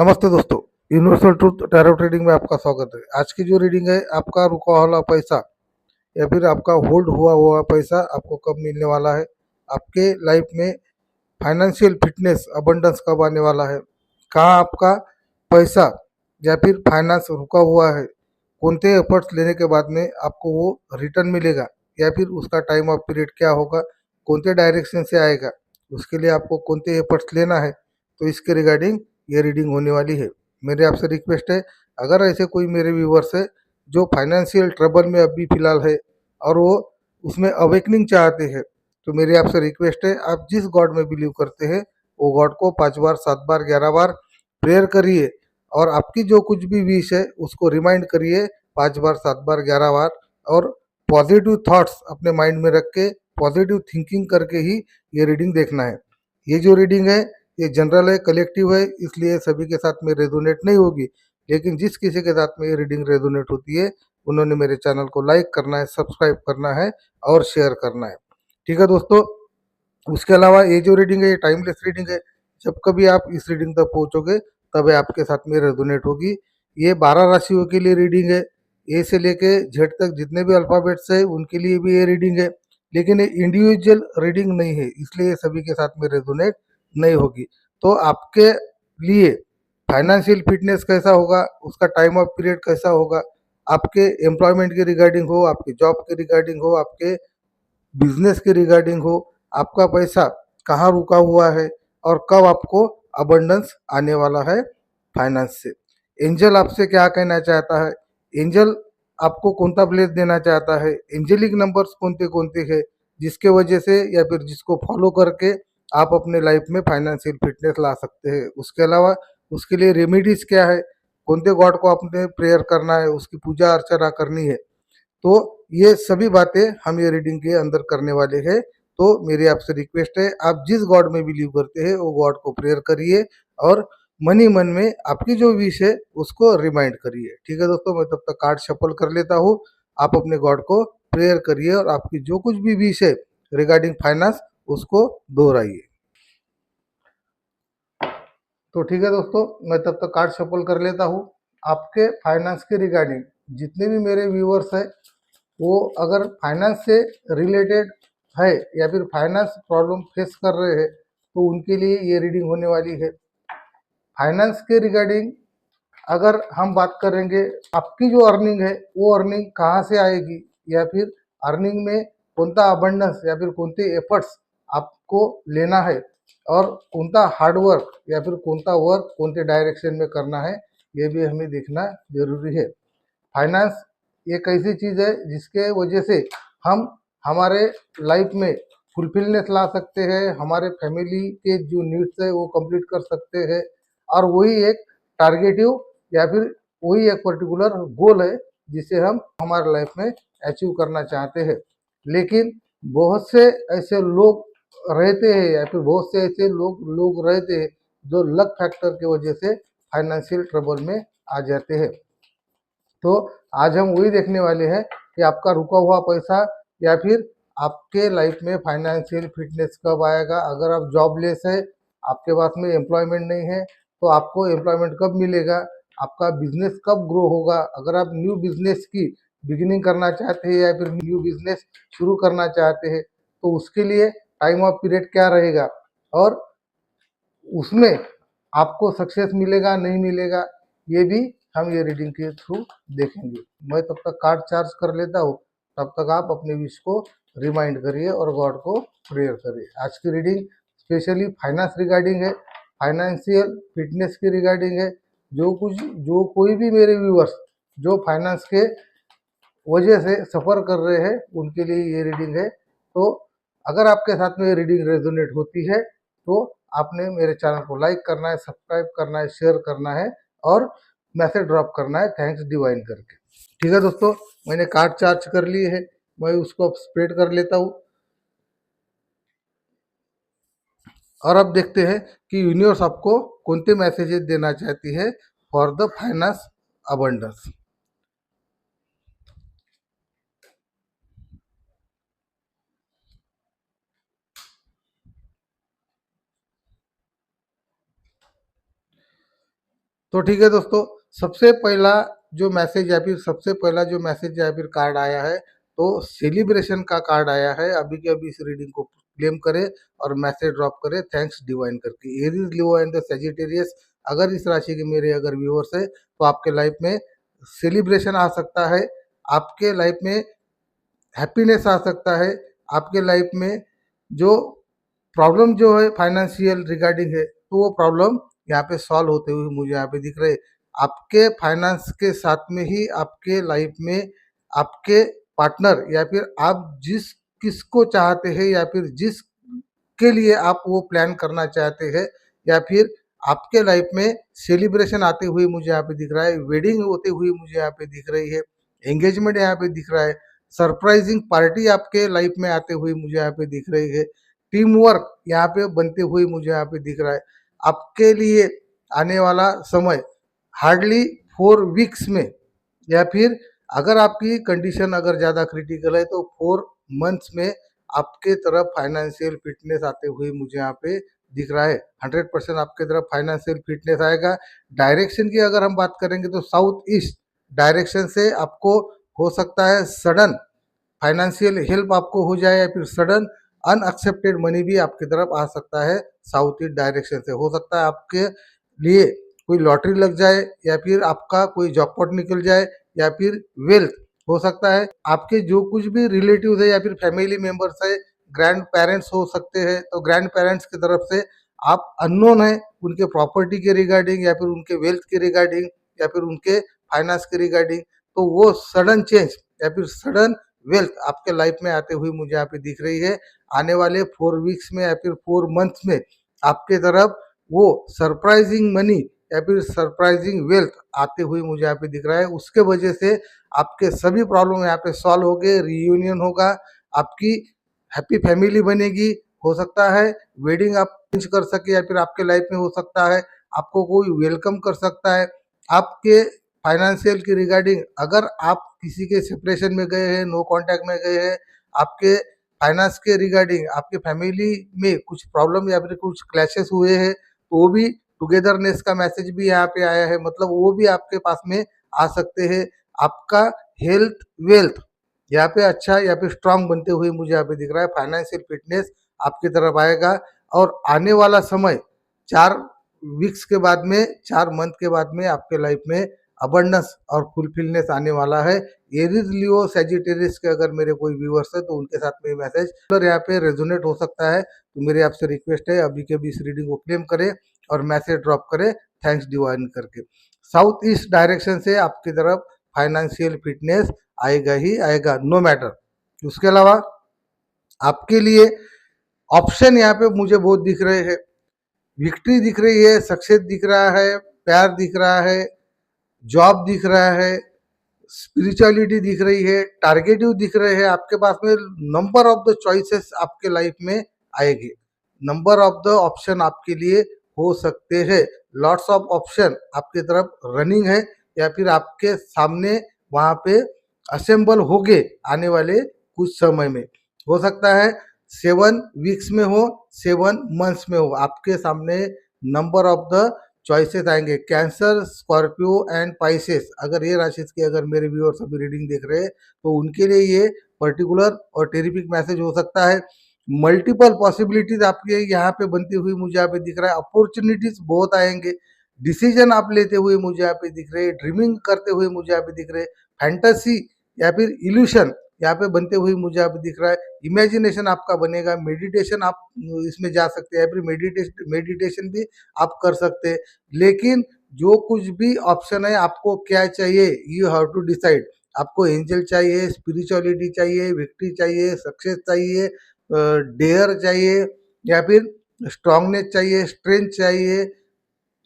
नमस्ते दोस्तों, universal truth tarot trading में आपका स्वागत है। आज की जो रीडिंग है, आपका रुका हुआ पैसा या फिर आपका होल्ड हुआ हुआ पैसा आपको कब मिलने वाला है, आपके लाइफ में फाइनेंशियल फिटनेस अबंडेंस कब आने वाला है, कहाँ आपका पैसा या फिर फाइनेंस रुका हुआ है, कौनते एफर्ट्स लेने के बाद में आपको वो रिटर्न मिलेगा या फिर उसका टाइम ऑफ पीरियड क्या होगा, कौनते डायरेक्शन से आएगा, उसके लिए आपको कौनते एफर्ट्स लेना है, तो इसके रिगार्डिंग ये रीडिंग होने वाली है। मेरे आपसे रिक्वेस्ट है, अगर ऐसे कोई मेरे व्यूवर्स है जो फाइनेंशियल ट्रबल में अभी फ़िलहाल है और वो उसमें अवेकनिंग चाहते हैं, तो मेरी आपसे रिक्वेस्ट है, आप जिस गॉड में बिलीव करते हैं वो गॉड को 5 बार 7 बार 11 बार प्रेयर करिए और आपकी जो कुछ भी विश है उसको रिमाइंड करिए 5 बार 7 बार 11 बार और पॉजिटिव थॉट्स अपने माइंड में रख के पॉजिटिव थिंकिंग करके ही ये रीडिंग देखना है। ये जो रीडिंग है ये जनरल है, कलेक्टिव है, इसलिए सभी के साथ में रेजोनेट नहीं होगी, लेकिन जिस किसी के साथ में ये रीडिंग रेजोनेट होती है उन्होंने मेरे चैनल को लाइक करना है, सब्सक्राइब करना है और शेयर करना है। ठीक है दोस्तों, उसके अलावा ये जो रीडिंग है ये टाइमलेस रीडिंग है। जब कभी आप इस रीडिंग तक पहुंचोगे तब आपके साथ में रेजोनेट होगी। ये 12 राशियों के लिए रीडिंग है। ए से लेके जेड तक जितने भी अल्फ़ाबेट्स है उनके लिए भी ये रीडिंग है, लेकिन ये इंडिविजुअल रीडिंग नहीं है, इसलिए ये सभी के साथ में रेजोनेट नहीं होगी। तो आपके लिए फाइनेंशियल फिटनेस कैसा होगा, उसका टाइम ऑफ पीरियड कैसा होगा, आपके एम्प्लॉयमेंट के रिगार्डिंग हो, आपके जॉब के रिगार्डिंग हो, आपके बिजनेस के रिगार्डिंग हो, आपका पैसा कहाँ रुका हुआ है और कब आपको अबंडेंस आने वाला है फाइनेंस से। एंजल आपसे क्या कहना चाहता है, एंजल आपको कौनता ब्लेस देना चाहता है, एंजेलिक नंबर्स कौनते कौनते हैं जिसके वजह से या फिर जिसको फॉलो करके आप अपने लाइफ में फाइनेंशियल फिटनेस ला सकते हैं। उसके अलावा उसके लिए रेमेडीज क्या है, कौनते गॉड को आपने प्रेयर करना है, उसकी पूजा अर्चना करनी है, तो ये सभी बातें हम ये रीडिंग के अंदर करने वाले हैं। तो मेरी आपसे रिक्वेस्ट है, आप जिस गॉड में बिलीव करते हैं वो गॉड को प्रेयर करिए और मन ही मन में आपकी जो विश है उसको रिमाइंड करिए। ठीक है दोस्तों, मैं तब तक कार्ड शफल कर लेता हूँ। आप अपने गॉड को प्रेयर करिए और आपकी जो कुछ भी विश है रिगार्डिंग फाइनेंस उसको दोहराइए। तो ठीक है दोस्तों, मैं तब तक कार्ड शफल कर लेता हूँ। आपके फाइनेंस के रिगार्डिंग जितने भी मेरे व्यूअर्स हैं वो अगर फाइनेंस से रिलेटेड है या फिर फाइनेंस प्रॉब्लम फेस कर रहे हैं तो उनके लिए ये रीडिंग होने वाली है। फाइनेंस के रिगार्डिंग अगर हम बात करेंगे, आपकी जो अर्निंग है वो अर्निंग कहाँ से आएगी या फिर अर्निंग में कौनता अबंडेंस या फिर कौनते एफर्ट्स आपको लेना है और कौनता हार्डवर्क या फिर कौनता वर्क कौनते डायरेक्शन में करना है, ये भी हमें देखना जरूरी है। फाइनेंस एक ऐसी चीज़ है जिसके वजह से हम हमारे लाइफ में फुलफिलनेस ला सकते हैं, हमारे फैमिली के जो नीड्स है वो कंप्लीट कर सकते हैं और वही एक टारगेटिव या फिर वही एक पर्टिकुलर गोल है जिसे हम हमारे लाइफ में अचीव करना चाहते हैं। लेकिन बहुत से ऐसे लोग रहते हैं या फिर बहुत से ऐसे लोग लोग रहते हैं जो लक फैक्टर की वजह से फाइनेंशियल ट्रबल में आ जाते हैं। तो आज हम वही देखने वाले हैं कि आपका रुका हुआ पैसा या फिर आपके लाइफ में फाइनेंशियल फिटनेस कब आएगा। अगर आप जॉबलेस है, आपके पास में एम्प्लॉयमेंट नहीं है, तो आपको एम्प्लॉयमेंट कब मिलेगा, आपका बिजनेस कब ग्रो होगा। अगर आप न्यू बिजनेस की बिगिनिंग करना चाहते हैं या फिर न्यू बिजनेस शुरू करना चाहते हैं तो उसके लिए टाइम ऑफ पीरियड क्या रहेगा और उसमें आपको सक्सेस मिलेगा नहीं मिलेगा, ये भी हम ये रीडिंग के थ्रू देखेंगे। मैं तब तक कार्ड चार्ज कर लेता हूँ, तब तक आप अपने विश को रिमाइंड करिए और गॉड को प्रेयर करिए। आज की रीडिंग स्पेशली फाइनेंस रिगार्डिंग है, फाइनेंशियल फिटनेस के रिगार्डिंग है। जो कोई भी मेरे व्यूअर्स जो फाइनेंस के वजह से सफ़र कर रहे हैं उनके लिए ये रीडिंग है। तो अगर आपके साथ में ये रीडिंग रेजोनेट होती है तो आपने मेरे चैनल को लाइक करना है, सब्सक्राइब करना है, शेयर करना है और मैसेज ड्रॉप करना है थैंक्स डिवाइन करके। ठीक है दोस्तों, मैंने कार्ड चार्ज कर लिए है, मैं उसको अब स्प्रेड कर लेता हूँ और अब देखते हैं कि यूनिवर्स आपको कौन से मैसेजेस देना चाहती है फॉर द फाइनेंस अबंडेंस। तो ठीक है दोस्तों, सबसे पहला जो मैसेज या फिर सबसे पहला जो मैसेज या फिर कार्ड आया है, तो सेलिब्रेशन का कार्ड आया है। अभी के अभी इस रीडिंग को क्लेम करें और मैसेज ड्रॉप करें थैंक्स डिवाइन करके। Aries, Leo and the Sagittarius, अगर इस राशि के मेरे अगर व्यूअर्स है तो आपके लाइफ में सेलिब्रेशन आ सकता है, आपके लाइफ में हैप्पीनेस आ सकता है, आपके लाइफ में जो प्रॉब्लम जो है फाइनेंशियल रिगार्डिंग है, तो वो प्रॉब्लम यहाँ पे सॉल्व होते हुए मुझे यहाँ पे दिख रहे हैं। आपके फाइनेंस के साथ में ही आपके लाइफ में आपके पार्टनर या फिर आप जिस किसको चाहते हैं या फिर जिस के लिए आप वो प्लान करना चाहते हैं या फिर आपके लाइफ में सेलिब्रेशन आते हुए मुझे यहाँ पे दिख रहा है, वेडिंग होते हुए मुझे यहाँ पे दिख रही है, एंगेजमेंट यहाँ पे दिख रहा है, सरप्राइजिंग पार्टी आपके लाइफ में आते हुए मुझे यहाँ पे दिख रही है, टीम वर्क यहाँ पे बनते हुए मुझे यहाँ पे दिख रहा है। आपके लिए आने वाला समय हार्डली 4 वीक्स में या फिर अगर आपकी कंडीशन अगर ज़्यादा क्रिटिकल है तो 4 मंथ्स में आपके तरफ फाइनेंशियल फिटनेस आते हुए मुझे यहाँ पे दिख रहा है। 100% आपके तरफ फाइनेंशियल फिटनेस आएगा। डायरेक्शन की अगर हम बात करेंगे तो साउथ ईस्ट डायरेक्शन से आपको हो सकता है सडन फाइनेंशियल हेल्प आपको हो जाए या फिर सडन अनएक्सेप्टेड मनी भी आपकी तरफ आ सकता है। साउथ ईस्ट डायरेक्शन से हो सकता है आपके लिए कोई लॉटरी लग जाए या फिर आपका कोई जॉकपॉट निकल जाए या फिर वेल्थ हो सकता है। आपके जो कुछ भी रिलेटिव है या फिर फैमिली मेंबर्स है, ग्रैंड पेरेंट्स हो सकते हैं, तो ग्रैंड पेरेंट्स की तरफ से आप अननोन है उनके प्रॉपर्टी के रिगार्डिंग या फिर उनके वेल्थ के रिगार्डिंग या फिर उनके फाइनेंस के रिगार्डिंग, तो वो सडन चेंज या फिर सडन वेल्थ आपके लाइफ में आते हुए मुझे यहाँ पे दिख रही है। आने वाले 4 वीक्स में या फिर 4 मंथ्स में आपके तरफ वो सरप्राइजिंग मनी या फिर सरप्राइजिंग वेल्थ आते हुए मुझे यहाँ पे दिख रहा है। उसके वजह से आपके सभी प्रॉब्लम यहाँ पे सॉल्व हो गए, रियूनियन होगा, आपकी हैप्पी फैमिली बनेगी। हो सकता है वेडिंग आप अरेंज कर सके या फिर आपके लाइफ में हो सकता है आपको कोई वेलकम कर सकता है। आपके फाइनेंशियल की रिगार्डिंग अगर आप किसी के सेपरेशन में गए हैं, नो कांटेक्ट में गए हैं, आपके फाइनेंस के रिगार्डिंग आपके फैमिली में कुछ प्रॉब्लम या फिर कुछ क्लैशेस हुए हैं, तो वो भी टुगेदरनेस का मैसेज भी यहाँ पे आया है, मतलब वो भी आपके पास में आ सकते हैं। आपका हेल्थ वेल्थ यहाँ पे अच्छा या फिर स्ट्रांग बनते हुए मुझे यहाँ पे दिख रहा है। फाइनेंशियल फिटनेस आपकी तरफ आएगा और आने वाला समय 4 वीक्स के बाद में 4 मंथ के बाद में आपके लाइफ में अबंडेंस और फुलफिलनेस आने वाला है। एरीज, लियो, सेजिटेरियस के अगर मेरे कोई व्यूअर्स है तो उनके साथ में मैसेज अगर यहाँ पे रेजोनेट हो सकता है, तो मेरी आपसे रिक्वेस्ट है अभी के अभी इस रीडिंग को क्लेम करें और मैसेज ड्रॉप करें थैंक्स डिवाइन करके। साउथ ईस्ट डायरेक्शन से आपकी तरफ फाइनेंशियल फिटनेस आएगा ही आएगा, नो मैटर। उसके अलावा आपके लिए ऑप्शन यहाँ पे मुझे बहुत दिख रहे हैं, विक्ट्री दिख रही है, सक्सेस दिख रहा है, प्यार दिख रहा है, जॉब दिख रहा है, स्पिरिचुअलिटी दिख रही है, टारगेटिव दिख रहे हैं। आपके पास में नंबर ऑफ द चॉइसेस आपके लाइफ में आएगी, नंबर ऑफ द ऑप्शन आपके लिए हो सकते हैं, लॉट्स ऑफ ऑप्शन आपकी तरफ रनिंग है या फिर आपके सामने वहां पे असेंबल हो गए आने वाले कुछ समय में। हो सकता है 7 वीक्स में हो, 7 मंथ्स में हो, आपके सामने नंबर ऑफ द चॉइसेस आएंगे। कैंसर, स्कॉर्पियो एंड पाइसेस, अगर ये राशि के अगर मेरे व्यूअर्स अभी रीडिंग देख रहे हैं तो उनके लिए ये पर्टिकुलर और टेरिफिक मैसेज हो सकता है। मल्टीपल पॉसिबिलिटीज आपके यहाँ पे बनती हुई मुझे यहाँ पे दिख रहा है, अपॉर्चुनिटीज बहुत आएंगे, डिसीजन आप लेते हुए मुझे यहाँ पे दिख रहे हैं, ड्रीमिंग करते हुए मुझे यहाँ पे दिख रहे हैं, फैंटेसी या फिर इल्यूशन यहाँ पे बनते हुए मुझे यहाँ पे दिख रहा है, इमेजिनेशन आपका बनेगा, मेडिटेशन आप इसमें जा सकते हैं, फिर मेडिटेशन भी आप कर सकते हैं। लेकिन जो कुछ भी ऑप्शन है आपको क्या चाहिए, यू हैव टू डिसाइड। आपको एंजल चाहिए, स्पिरिचुअलिटी चाहिए, विक्ट्री चाहिए, सक्सेस चाहिए, डेयर चाहिए या फिर स्ट्रांगनेस चाहिए, स्ट्रेंथ चाहिए,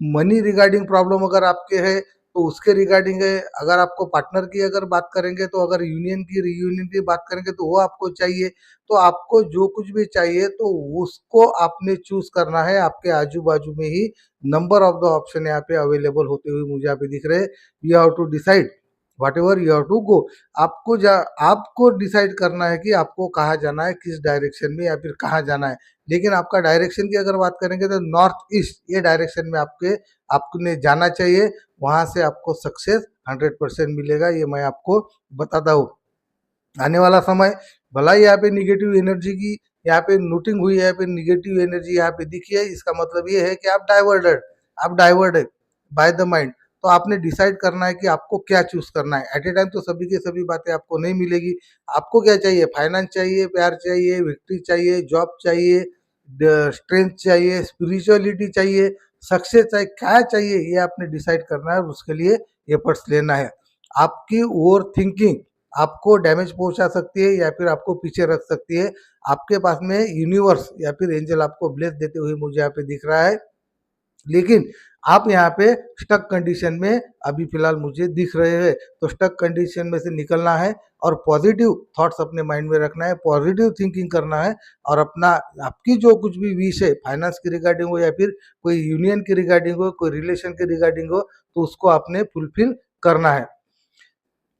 मनी रिगार्डिंग प्रॉब्लम अगर आपके है तो उसके रिगार्डिंग है। अगर आपको पार्टनर की अगर बात करेंगे तो अगर यूनियन की रियूनियन की बात करेंगे तो वो आपको चाहिए। तो आपको जो कुछ भी चाहिए तो उसको आपने चूज करना है। आपके आजू बाजू में ही नंबर ऑफ द ऑप्शन यहाँ पे अवेलेबल होते हुए मुझे यहाँ पे दिख रहे हैं। You have to decide whatever you have to go. आपको डिसाइड करना है कि आपको कहाँ जाना है, किस डायरेक्शन में या फिर कहाँ जाना है। लेकिन आपका डायरेक्शन की अगर बात करेंगे तो नॉर्थ ईस्ट ये डायरेक्शन में आपने जाना चाहिए। वहां से आपको सक्सेस 100% मिलेगा, ये मैं आपको बताता हूँ। आने वाला समय भला ही यहाँ पे निगेटिव एनर्जी की यहाँ पे नोटिंग हुई है, यहाँ पे निगेटिव एनर्जी यहाँ पे दिखी है, इसका मतलब ये है कि आप डाइवर्टेड बाय द माइंड। तो आपने डिसाइड करना है कि आपको क्या चूज करना है। एट ए टाइम तो सभी की सभी बातें आपको नहीं मिलेगी। आपको क्या चाहिए, फाइनेंस चाहिए, प्यार चाहिए, विक्ट्री चाहिए, जॉब चाहिए, स्ट्रेंथ चाहिए, स्पिरिचुअलिटी चाहिए, सक्सेस चाहिए, क्या चाहिए, ये आपने डिसाइड करना है और उसके लिए एफर्ट्स लेना है। आपकी ओवर थिंकिंग आपको डैमेज पहुंचा सकती है या फिर आपको पीछे रख सकती है। आपके पास में यूनिवर्स या फिर एंजल आपको ब्लेस देते हुए मुझे यहाँ पे दिख रहा है, लेकिन आप यहाँ पे स्टक कंडीशन में अभी फिलहाल मुझे दिख रहे हैं। तो स्टक कंडीशन में से निकलना है और पॉजिटिव थॉट्स अपने माइंड में रखना है, पॉजिटिव थिंकिंग करना है और अपना आपकी जो कुछ भी विश है, फाइनेंस की रिगार्डिंग हो या फिर कोई यूनियन की रिगार्डिंग हो, कोई रिलेशन की रिगार्डिंग हो, तो उसको आपने फुलफिल करना है।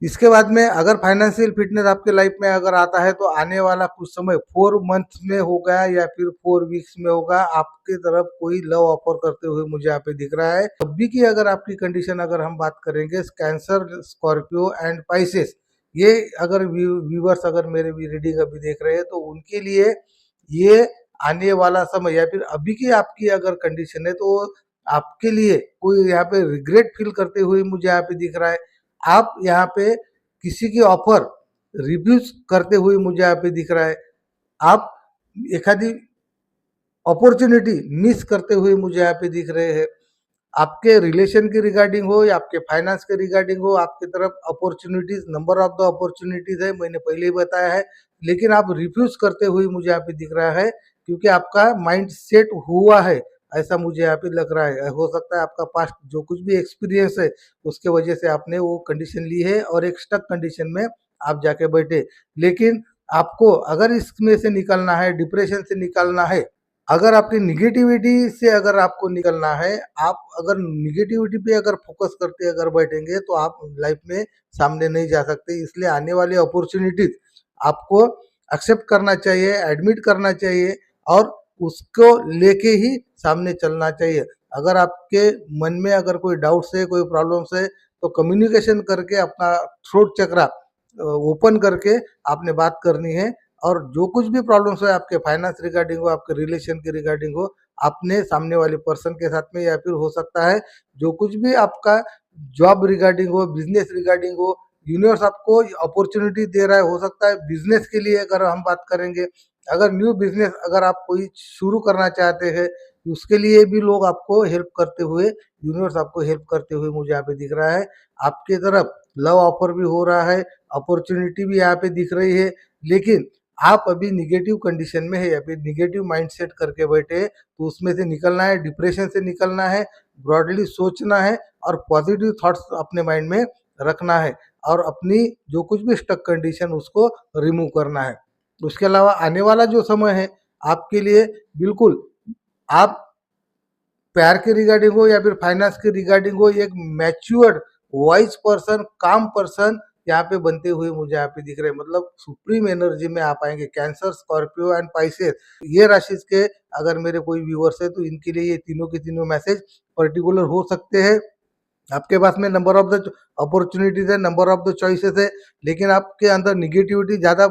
इसके बाद में अगर फाइनेंशियल फिटनेस आपके लाइफ में अगर आता है तो आने वाला कुछ समय 4 मंथ में होगा या फिर 4 वीक्स में होगा, आपके तरफ कोई लव ऑफर करते हुए मुझे यहाँ पे दिख रहा है। अभी की अगर आपकी कंडीशन अगर हम बात करेंगे कैंसर, स्कॉर्पियो एंड पाइसेस, ये अगर व्यूवर्स अगर मेरे भी रीडिंग अभी देख रहे हैं तो उनके लिए ये आने वाला समय या फिर अभी की आपकी अगर कंडीशन है तो आपके लिए कोई यहाँ पे रिग्रेट फील करते हुए मुझे यहाँ पे दिख रहा है। आप यहाँ पे किसी की ऑफर रिफ्यूज करते हुए मुझे यहाँ पे दिख रहा है। आप एखादी अपॉर्चुनिटी मिस करते हुए मुझे यहाँ पे दिख रहे हैं। आपके रिलेशन के रिगार्डिंग हो या आपके फाइनेंस के रिगार्डिंग हो, आपकी तरफ opportunities, number of the opportunities है, मैंने पहले ही बताया है, लेकिन आप रिफ्यूज करते हुए मुझे यहाँ पे दिख रहा है क्योंकि आपका माइंड सेट हुआ है, ऐसा मुझे यहाँ पे लग रहा है। हो सकता है आपका पास्ट जो कुछ भी एक्सपीरियंस है उसके वजह से आपने वो कंडीशन ली है और एक स्टक कंडीशन में आप जाके बैठे। लेकिन आपको अगर इसमें से निकलना है, डिप्रेशन से निकलना है, अगर आपकी निगेटिविटी से अगर आपको निकलना है, आप अगर निगेटिविटी पे अगर फोकस करते अगर बैठेंगे तो आप लाइफ में सामने नहीं जा सकते। इसलिए आने वाली अपॉर्चुनिटीज आपको एक्सेप्ट करना चाहिए, एडमिट करना चाहिए और उसको लेके ही सामने चलना चाहिए। अगर आपके मन में अगर कोई डाउट्स है, कोई प्रॉब्लम्स है, तो कम्युनिकेशन करके अपना थ्रोट चक्रा ओपन करके आपने बात करनी है और जो कुछ भी प्रॉब्लम्स है आपके फाइनेंस रिगार्डिंग हो, आपके रिलेशन के रिगार्डिंग हो, आपने सामने वाले पर्सन के साथ में या फिर हो सकता है जो कुछ भी आपका जॉब रिगार्डिंग हो, बिजनेस रिगार्डिंग हो, यूनिवर्स आपको अपॉर्चुनिटी दे रहा है। हो सकता है बिजनेस के लिए अगर हम बात करेंगे, अगर न्यू बिजनेस अगर आप कोई शुरू करना चाहते हैं, उसके लिए भी लोग आपको हेल्प करते हुए, यूनिवर्स आपको हेल्प करते हुए मुझे यहाँ पे दिख रहा है। आपके तरफ लव ऑफर भी हो रहा है, अपॉर्चुनिटी भी यहाँ पे दिख रही है, लेकिन आप अभी निगेटिव कंडीशन में है या फिर निगेटिव माइंडसेट करके बैठे हैं, तो उसमें से निकलना है, डिप्रेशन से निकलना है, ब्रॉडली सोचना है और पॉजिटिव थॉट्स अपने माइंड में रखना है और अपनी जो कुछ भी स्टक कंडीशन उसको रिमूव करना है। उसके अलावा आने वाला जो समय है आपके लिए बिल्कुल, आप प्यार के रिगार्डिंग हो या फिर फाइनेंस के रिगार्डिंग हो, एक मैच्योर्ड वाइज पर्सन, काम पर्सन यहाँ पे बनते हुए मुझे यहाँ पे दिख रहे हैं। मतलब सुप्रीम एनर्जी में आप आएंगे। कैंसर, स्कॉर्पियो एंड पाइसेस, ये राशि के अगर मेरे कोई व्यूवर्स है तो इनके लिए ये तीनों के तीनों मैसेज पर्टिकुलर हो सकते हैं। आपके पास में नंबर ऑफ द अपॉर्चुनिटीज है, नंबर ऑफ द चॉइसेस है, लेकिन आपके अंदर निगेटिविटी ज़्यादा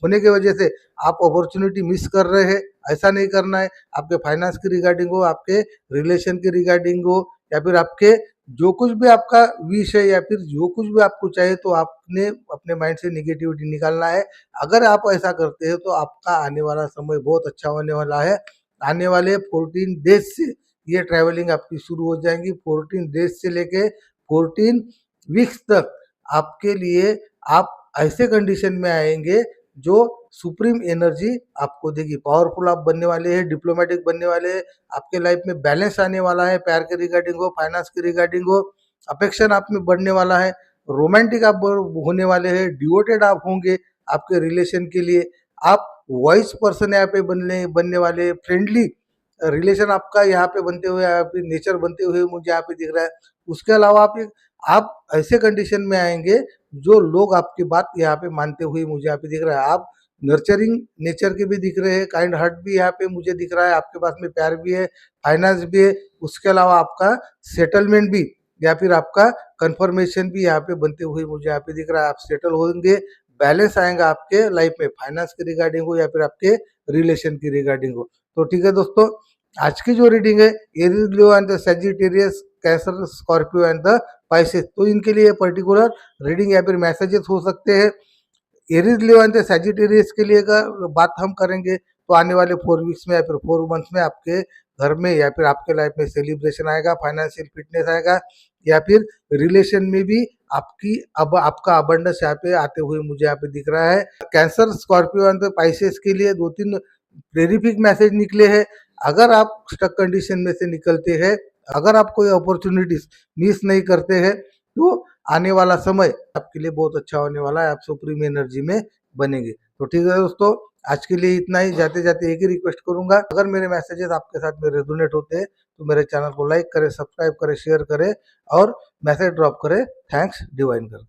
होने की वजह से आप अपॉर्चुनिटी मिस कर रहे हैं। ऐसा नहीं करना है। आपके फाइनेंस की रिगार्डिंग हो, आपके रिलेशन की रिगार्डिंग हो या फिर आपके जो कुछ भी आपका विश है या फिर जो कुछ भी आपको चाहिए, तो आपने अपने माइंड से निगेटिविटी निकालना है। अगर आप ऐसा करते हैं तो आपका आने वाला समय बहुत अच्छा होने वाला है। आने वाले 14 डेज से ये ट्रैवलिंग आपकी शुरू हो जाएंगी। 14 डेज से लेके 14 वीक्स तक आपके लिए आप ऐसे कंडीशन में आएंगे जो सुप्रीम एनर्जी आपको देगी। पावरफुल आप बनने वाले हैं, डिप्लोमेटिक बनने वाले हैं, आपके लाइफ में बैलेंस आने वाला है, प्यार के रिगार्डिंग हो, फाइनेंस के रिगार्डिंग हो, अफेक्शन आप में बढ़ने वाला है, रोमांटिक आप होने वाले हैं, डिवोटेड आप होंगे आपके रिलेशन के लिए, आप वॉइस पर्सन यहाँ पे बनने वाले, फ्रेंडली रिलेशन आपका यहाँ पे बनते हुए, यहाँ पे नेचर बनते हुए मुझे यहाँ पे दिख रहा है। उसके अलावा आप ऐसे कंडीशन में आएंगे जो लोग आपकी बात यहाँ पे मानते हुए मुझे यहाँ पे दिख रहा है। आप नर्चरिंग नेचर के भी दिख रहे हैं, काइंड हार्ट भी यहाँ पे मुझे दिख रहा है, आपके पास में प्यार भी है, फाइनेंस भी है, उसके अलावा आपका सेटलमेंट भी या फिर आपका कंफर्मेशन भी यहाँ पे बनते हुए मुझे यहाँ पे दिख रहा है। आप सेटल होंगे, बैलेंस आएगा आपके लाइफ में, फाइनेंस के रिगार्डिंग हो या फिर आपके रिलेशन की रिगार्डिंग हो। तो ठीक है दोस्तों, आज की जो रीडिंग है Aries, Leo and the Sagittarius, cancer, Scorpio and the Pisces, तो इनके लिए पर्टिकुलर रीडिंग या फिर मैसेजेस हो सकते हैं। Aries, Leo and the Sagittarius के लिए का बात हम करेंगे तो आने वाले 4 वीक्स में या फिर 4 मंथ्स में आपके घर में या फिर आपके लाइफ में सेलिब्रेशन आएगा, फाइनेंशियल फिटनेस आएगा, या फिर रिलेशन में भी आपकी अब आपका अबंडेंस यहाँ पे आते हुए मुझे यहाँ पे दिख रहा है। कैंसर, स्कॉर्पियो एंड पाइसेस के लिए 2-3 टेरिफिक मैसेज निकले हैं। अगर आप स्टक कंडीशन में से निकलते हैं, अगर आप कोई अपॉर्चुनिटीज मिस नहीं करते हैं, तो आने वाला समय आपके लिए बहुत अच्छा होने वाला है, आप सुप्रीम एनर्जी में बनेंगे। तो ठीक है दोस्तों, आज के लिए इतना ही। जाते जाते एक ही रिक्वेस्ट करूंगा, अगर मेरे मैसेजेस आपके साथ में रेजोनेट होते हैं तो मेरे चैनल को लाइक करें, सब्सक्राइब करें, शेयर करें और मैसेज ड्रॉप करें, थैंक्स डिवाइन करें।